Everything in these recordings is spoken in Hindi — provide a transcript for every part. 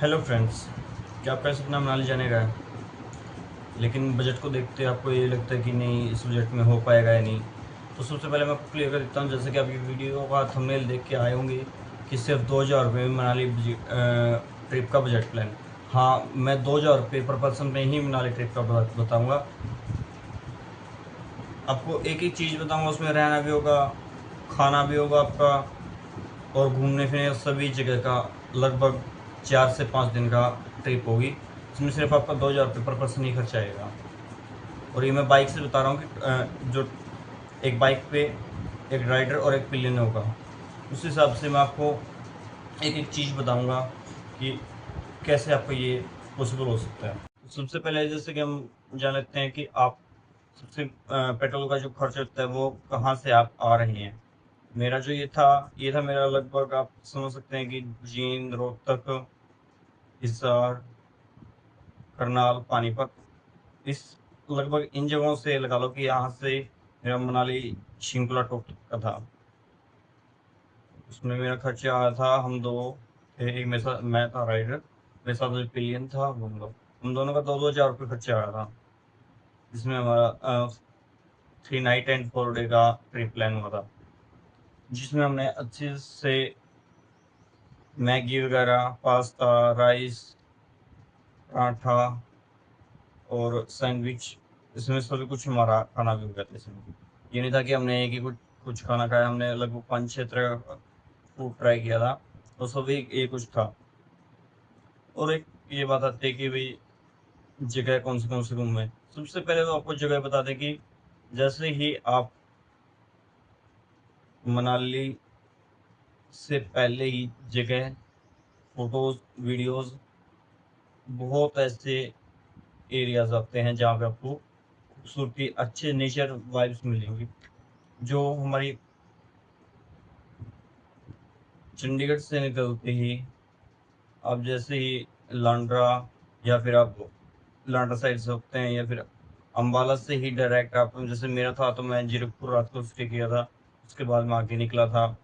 हेलो फ्रेंड्स, क्या आपका सपना मनाली जाने का है? लेकिन बजट को देखते आपको ये लगता है कि नहीं, इस बजट में हो पाएगा या नहीं। तो सबसे पहले मैं आपको क्लियर कर देता हूँ, जैसे कि आपकी वीडियो का थंबनेल देख के आए होंगे कि सिर्फ 2,000 रुपये में मनाली ट्रिप का बजट प्लान। हाँ, मैं 2,000 रुपये पर पर्सन में ही मनाली ट्रिप का बताऊँगा। आपको एक एक चीज़ बताऊँगा, उसमें रहना भी होगा, खाना भी होगा आपका, और घूमने फिरने सभी जगह का लगभग 4 से 5 दिन का ट्रिप होगी। इसमें सिर्फ आपका 2,000 रुपये पर पर्सन ही खर्च आएगा। और ये मैं बाइक से बता रहा हूँ कि जो एक बाइक पे एक राइडर और एक पिलियन होगा, उस हिसाब से मैं आपको एक एक चीज़ बताऊंगा कि कैसे आपको ये पॉसिबल हो सकता है। सबसे पहले जैसे कि हम जान लेते हैं कि आप सबसे पेट्रोल का जो खर्च होता है वो कहाँ से आप आ रहे हैं। मेरा जो ये था मेरा लगभग, आप समझ सकते हैं कि जींद, रोहतक, हिसार, करनाल, पानीपत, इस लगभग इन जगहों से लगा लो कि यहाँ से मेरा मनाली शिंकुला टोक का था। उसमें मेरा खर्चा आया था, हम दो थे, एक मेरे साथ मैं था राइडर, मेरे साथ जो पिलियन था, हम दोनों का 2,000 रुपये खर्चा आया था। जिसमें हमारा 3 नाइट एंड 4 डे का ट्रिप प्लान हुआ था, जिसमें हमने अच्छे से मैगी वगैरह, पास्ता, राइस, पराठा और सैंडविच, इसमें सभी कुछ हमारा खाना भी हो गया था इसमें। ये नहीं था कि हमने एक ही कुछ कुछ खाना खाया, हमने लगभग 5-6 तरह का फूड ट्राई किया था, तो सभी ये कुछ था। और एक ये बात आती है कि भाई जगह कौन सी घूमे। सबसे पहले तो आपको जगह बता दें कि जैसे ही आप मनाली से पहले ही जगह, फोटोज, वीडियोस, बहुत ऐसे एरियाज आते हैं जहाँ पे आपको खूबसूरती, अच्छे नेचर वाइब्स मिलेंगी। जो हमारी चंडीगढ़ से निकलते ही आप जैसे ही लांड्रा, या फिर आप लांड्रा साइड से होते हैं, या फिर अम्बाला से ही डायरेक्ट आप, जैसे मेरा था तो मैं जीरकपुर रात को स्टे किया था, उसके बाद मैं आगे निकला था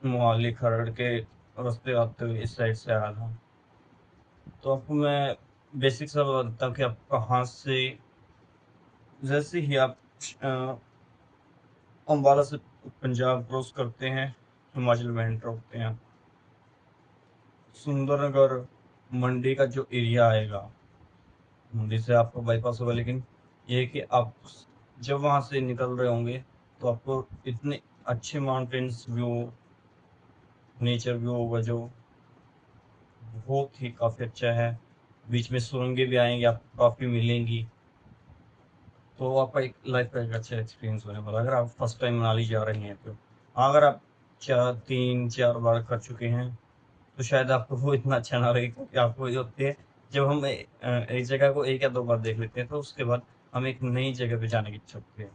मोहाली खरड़ के रास्ते आते हुए इस साइड से आया था। तो आपको मैं बेसिक सा बता देता हूँ कि आप कहाँ से, जैसे ही आप अ, अम्बाला से पंजाब क्रॉस करते हैं, हिमाचल में एंटर होते हैं, सुंदरनगर मंडी का जो एरिया आएगा, मंडी से आपको बाईपास होगा, लेकिन ये है कि आप जब वहां से निकल रहे होंगे तो आपको इतने अच्छे माउंटेन्स व्यू, नेचर व्यू होगा जो बहुत ही काफी अच्छा है। बीच में सुरंगें भी आएंगी, आपको काफी मिलेंगी। तो आपका एक लाइफ का एक अच्छा एक्सपीरियंस होने वाला है, अगर आप फर्स्ट टाइम मनाली जा रहे हैं तो। हाँ, अगर आप 3-4 बार कर चुके हैं तो शायद आपको वो इतना अच्छा ना लगे, क्योंकि आपको ये होती है, जब हम एक जगह को 1 या 2 बार देख लेते हैं तो उसके बाद हम एक नई जगह पे जाने की इच्छा होती है।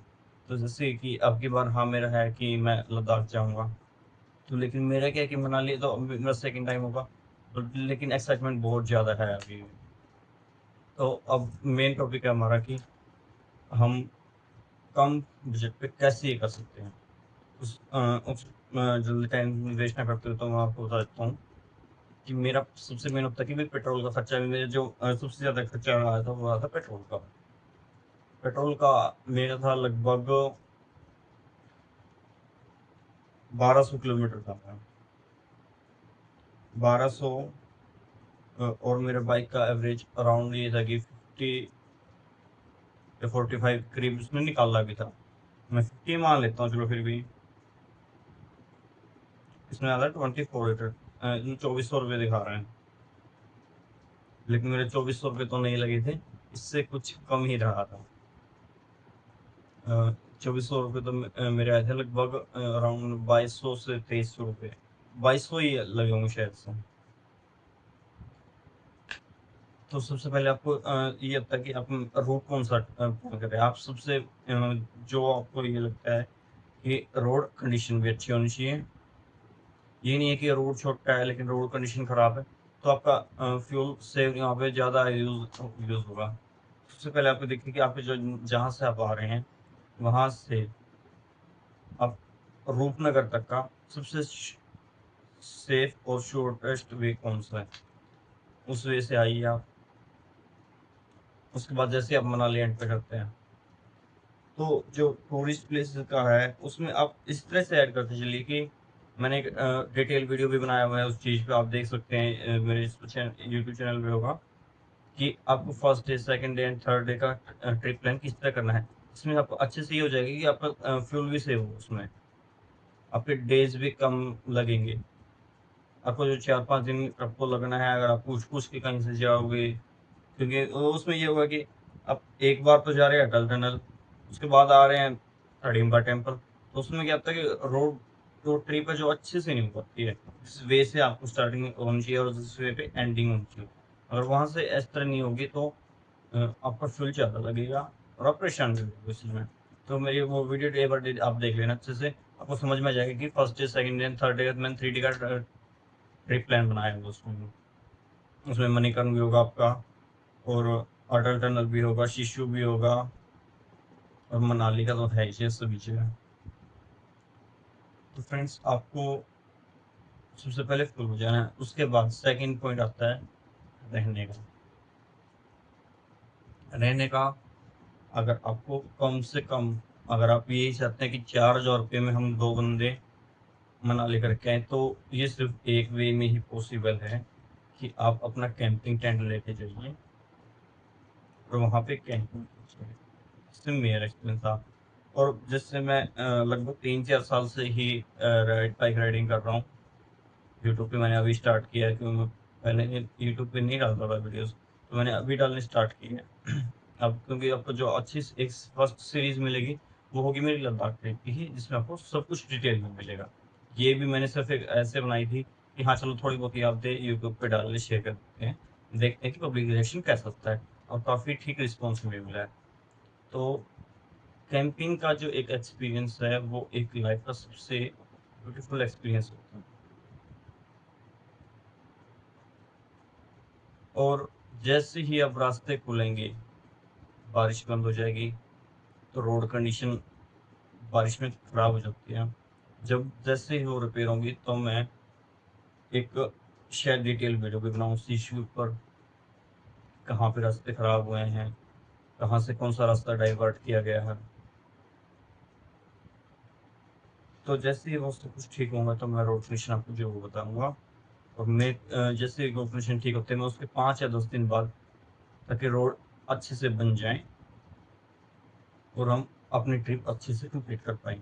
तो जैसे कि अब की बार, हाँ, मेरा है कि मैं लद्दाख जाऊंगा। तो लेकिन मेरा क्या है कि मनाली तो अभी मेरा सेकंड टाइम होगा, तो लेकिन एक्साइटमेंट बहुत ज़्यादा है अभी। तो अब मेन टॉपिक है हमारा कि हम कम बजट पे कैसे ये कर सकते हैं। जल्दी टाइम वेस्ट ना करते हुए तो मैं आपको बता देता हूँ कि मेरा सबसे मेन होता है कि भाई पेट्रोल का खर्चा भी, मेरे जो सबसे ज़्यादा खर्चा आया था वो आया था पेट्रोल का। पेट्रोल का मेरा था लगभग 1,200 किलोमीटर था मैं, 1,200। और मेरे बाइक का एवरेज अराउंड ये था कि 50 या 45 करीब उसने निकाला भी था। मैं 50 मान लेता हूँ, चलो फिर भी। इसमें आता है 24 लीटर, 2,400 रुपये दिखा रहे हैं, लेकिन मेरे 2,400 रुपये तो नहीं लगे थे, इससे कुछ कम ही रहा था। 2,400 रुपये तो मेरे आए थे लगभग अराउंड 2,200 से 2,300 रुपये, 2,200 ही लगे होंगे शायद से। तो सबसे पहले आपको ये होता है कि आप रूट कौन सा प्लान करें। आप सबसे जो आपको ये लगता है कि रोड कंडीशन भी अच्छी होनी चाहिए। ये नहीं है कि रोड छोटा है लेकिन रोड कंडीशन खराब है, तो आपका फ्यूल सेव यहाँ पे ज़्यादा यूज यूज होगा। सबसे पहले आपको देखिए कि आपके जो जहाँ से आप आ रहे हैं वहाँ से आप रूपनगर तक का सबसे सेफ और शॉर्टेस्ट वे कौन सा है, उस वे से आइए आप। उसके बाद जैसे आप मनाली एंटर करते हैं तो जो टूरिस्ट प्लेस का है उसमें आप इस तरह से ऐड करते चलिए कि मैंने एक डिटेल वीडियो भी बनाया हुआ है उस चीज़ पे, आप देख सकते हैं मेरे यूट्यूब चैनल पे होगा कि आपको first day, second day and third day का ट्रिप प्लान किस तरह करना है। इसमें आपको अच्छे से ये हो जाएगा कि आपका फ्यूल भी सेव हो, उसमें आपके डेज भी कम लगेंगे। आपको जो 4-5 दिन आपको लगना है अगर आप पूछ के कहीं से जाओगे, क्योंकि उसमें ये होगा कि आप एक बार तो जा रहे हैं अटल टनल, उसके बाद आ रहे हैं हडिम्बा टेम्पल, तो उसमें क्या होता है कि रोड रोड ट्रिप है जो अच्छे से नहीं हो पाती है। जिस वे से आपको स्टार्टिंग होनी चाहिए और जिस वे पे एंडिंग होनी चाहिए, अगर वहां से इस तरह नहीं होगी तो आपका फ्यूल ज़्यादा लगेगा और आप परेशान भी होंगे उस में। तो मेरी वो वीडियो डे बाय डे आप देख लेना अच्छे से, आपको समझ में आ जाएगा कि first day, second day, third day मैंने 3 डे का ट्रिप प्लान बनाया है उसमें। उसमें मणिकर्ण भी होगा आपका, और अटल टनल भी होगा, शिशु भी होगा, और मनाली का तो है ही सभी जगह। तो फ्रेंड्स आपको सबसे पहले फुल हो जाना है, उसके बाद सेकंड पॉइंट आता है रहने का। रहने का अगर आपको कम से कम, अगर आप यही चाहते हैं कि 4,000 रुपये में हम 2 बंदे मनाली करके आए, तो ये सिर्फ एक वे में ही पॉसिबल है कि आप अपना कैंपिंग टेंट लेके जाइए और वहाँ पे कैंपिंग कीजिए। इससे मेरा एक्सपीरियंस था, और जिससे मैं लगभग 3-4 साल से ही बाइक राइडिंग कर रहा हूँ। यूट्यूब पे मैंने अभी स्टार्ट किया है, क्योंकि मैं पहले यूट्यूब पे नहीं डालता था वीडियोस, तो मैंने अभी डालने स्टार्ट की है। अब क्योंकि आपको जो अच्छी एक फर्स्ट सीरीज मिलेगी वो होगी मेरी लद्दाख ट्रिप की ही, जिसमें आपको सब कुछ डिटेल में मिलेगा। ये भी मैंने सिर्फ एक ऐसे बनाई थी कि हाँ चलो थोड़ी बहुत यादें यूट्यूब पे डालने शेयर कर देते हैं, देखते हैं कि पब्लिक रिएक्शन कैसा होता है, और काफ़ी ठीक रिस्पॉन्स मुझे मिला है। तो कैंपिंग का जो एक एक्सपीरियंस है वो एक लाइफ का सबसे ब्यूटीफुल एक्सपीरियंस होता है। और जैसे ही अब रास्ते खुलेंगे, बारिश बंद हो जाएगी, तो रोड कंडीशन बारिश में खराब हो जाती है। जब जैसे ही वो रिपेयर होंगी तो मैं एक शायद डिटेल वीडियो भी बनाऊँ उस इश्यू पर, कहाँ पे रास्ते खराब हुए हैं, कहाँ से कौन सा रास्ता डाइवर्ट किया गया है। तो जैसे ही वो सब कुछ ठीक होगा तो मैं रोड कंडीशन आपको जो बताऊंगा। और मैं जैसे रोड कंडीशन ठीक होते हैं मैं उसके 5 या 10 दिन बाद, ताकि रोड अच्छे से बन जाए और हम अपनी ट्रिप अच्छे से कंप्लीट कर पाएँ।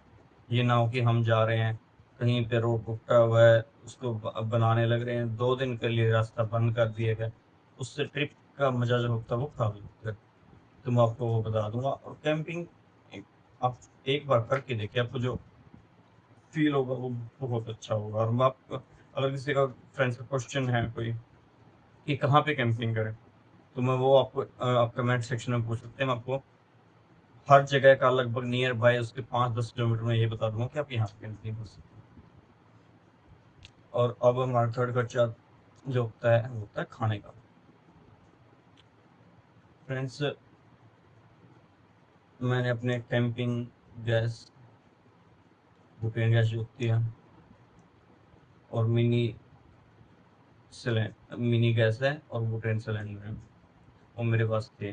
ये ना हो कि हम जा रहे हैं, कहीं पे रोड टूटा हुआ है, उसको बनाने लग रहे हैं, 2 दिन के लिए रास्ता बंद कर दिया गया, उससे ट्रिप का मजा जो होता है वो खराब हो जाता है। तो मैं आपको वो बता दूंगा। और कैंपिंग आप एक बार करके देखिए, आपको जो फील होगा वो बहुत अच्छा होगा। और मैं आपको, अगर किसी का फ्रेंड्स का क्वेश्चन है कोई कि कहाँ पे कैंपिंग करें, तो मैं वो आपको आप कमेंट सेक्शन में पूछ सकते हैं। मैं आपको हर जगह का लगभग नियर बाय उसके 5-10 किलोमीटर में ये बता दूंगा कि आप यहाँ पे कैंपिंग कर सकते हैं। और अब हमारा थर्ड खर्चा जो होता है वो होता है खाने का। फ्रेंड्स, मैंने अपने कैंपिंग गैस, बुटेन गैस जो होती है, और मिनी गैस है और बुटेन सिलेंडर है, वो मेरे पास थे।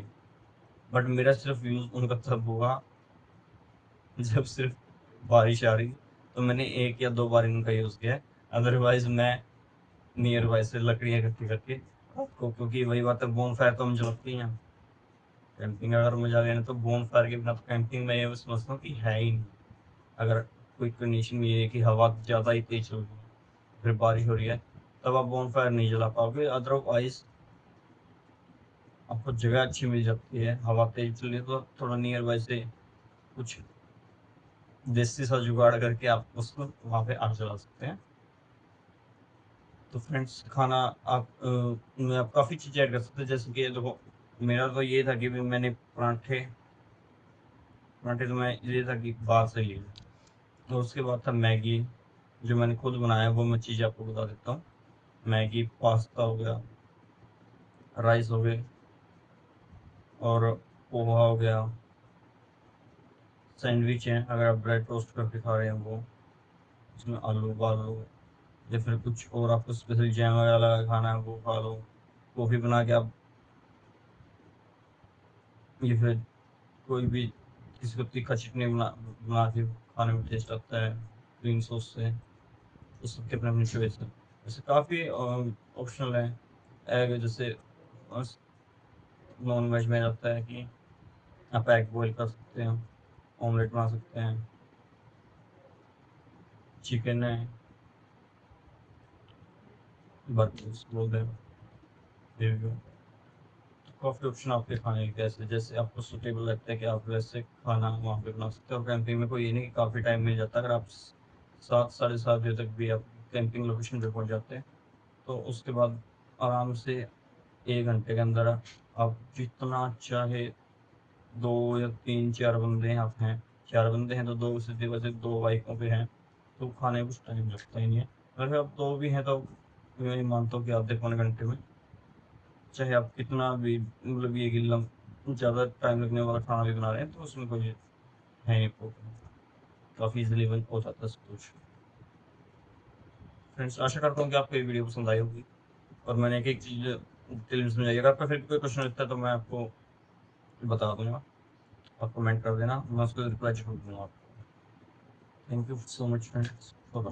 बट मेरा सिर्फ यूज उनका तब हुआ जब सिर्फ बारिश आ रही, तो मैंने 1 या 2 बार इनका यूज किया है। अदरवाइज मैं नियर बाय से लकड़ियाँ इकट्ठी करके रात को, क्योंकि वही बात है, बोन फायर तो हम जलाते ही हैं। कैंपिंग अगर मजा लेना तो बोन फायर के बिना तो कैंपिंग में ये समझता हूँ कि है ही नहीं। अगर कोई कंडीशन ये है कि हवा ज़्यादा ही तेज चल रही है, फिर बारिश हो रही है, तब आप बोन फायर नहीं जला पाओगे। अदरवाइज आपको जगह अच्छी मिल जाती है, हवा तेज चल रही है तो थोड़ा नियर बाय से कुछ देसी सा जुगाड़ करके आप उसको वहाँ पे आग जला सकते हैं। तो फ्रेंड्स खाना आप में आप काफ़ी चीज़ें ऐड कर सकते हैं, जैसे कि देखो मेरा तो ये था कि भी मैंने परांठे परांठे तो मैं ये था कि बाहर से लिए, और उसके बाद था मैगी, जो मैंने खुद बनाया वो मैं चीज़ आपको बता देता हूँ। मैगी, पास्ता हो गया, राइस हो गए, और पोहा हो गया, सैंडविच है अगर आप ब्रेड टोस्ट करके खा रहे हैं वो, उसमें आलू उबाल लो, या फिर कुछ और आपको स्पेशल जैम वगैरह लगा के खाना है वो खा लो। कॉफ़ी बना के आप, या फिर कोई भी किसी को तीखा चटनी बना बना के खाने में टेस्ट आता है ग्रीन सॉस से। तो सबके अपने अपनी चॉइस है। वैसे काफ़ी ऑप्शनल है। एग जैसे नॉन वेज में रहता है कि आप एग बॉईल कर सकते हैं, ऑमलेट बना सकते हैं। चिकन है, बर्गर्स बोल दें, ये भी काफ़ी ऑप्शन आपके खाने के कैसे जैसे आपको सूटेबल लगता है कि आप वैसे खाना वहाँ पे बना सकते हो। और कैंपिंग में कोई ये नहीं कि काफ़ी टाइम मिल जाता है। अगर आप 7 साढ़े 7 बजे तक भी आप कैंपिंग लोकेशन पे पहुँच जाते हैं, तो उसके बाद आराम से 1 घंटे के अंदर आप जितना चाहे 2 या 3-4 बंदे हैं, आप हैं 4 बंदे हैं तो 2 सीधे वैसे 2 बाइकों पे हैं, तो खाने में कुछ टाइम लगता ही नहीं है। अगर आप 2 भी हैं तो मैं ये मानता हूँ कि आधे पौने घंटे में, चाहे आप कितना भी मतलब ये कि ज़्यादा टाइम लगने वाला खाना भी बना रहे हैं, तो उसमें कोई है नहीं प्रॉब्लम। काफ़ी ईज़िली बन हो जाता है सब कुछ। फ्रेंड्स, आशा करता हूँ कि आपको ये वीडियो पसंद आई होगी और मैंने एक-एक चीज़ डिटेल में समझाई। अगर आपका फिर भी कोई क्वेश्चन रहता है तो मैं आपको बता दूँगा। आप कमेंट कर देना, मैं उसको रिप्लाई ज़रूर दूँगा आपको। Thank you so much friends.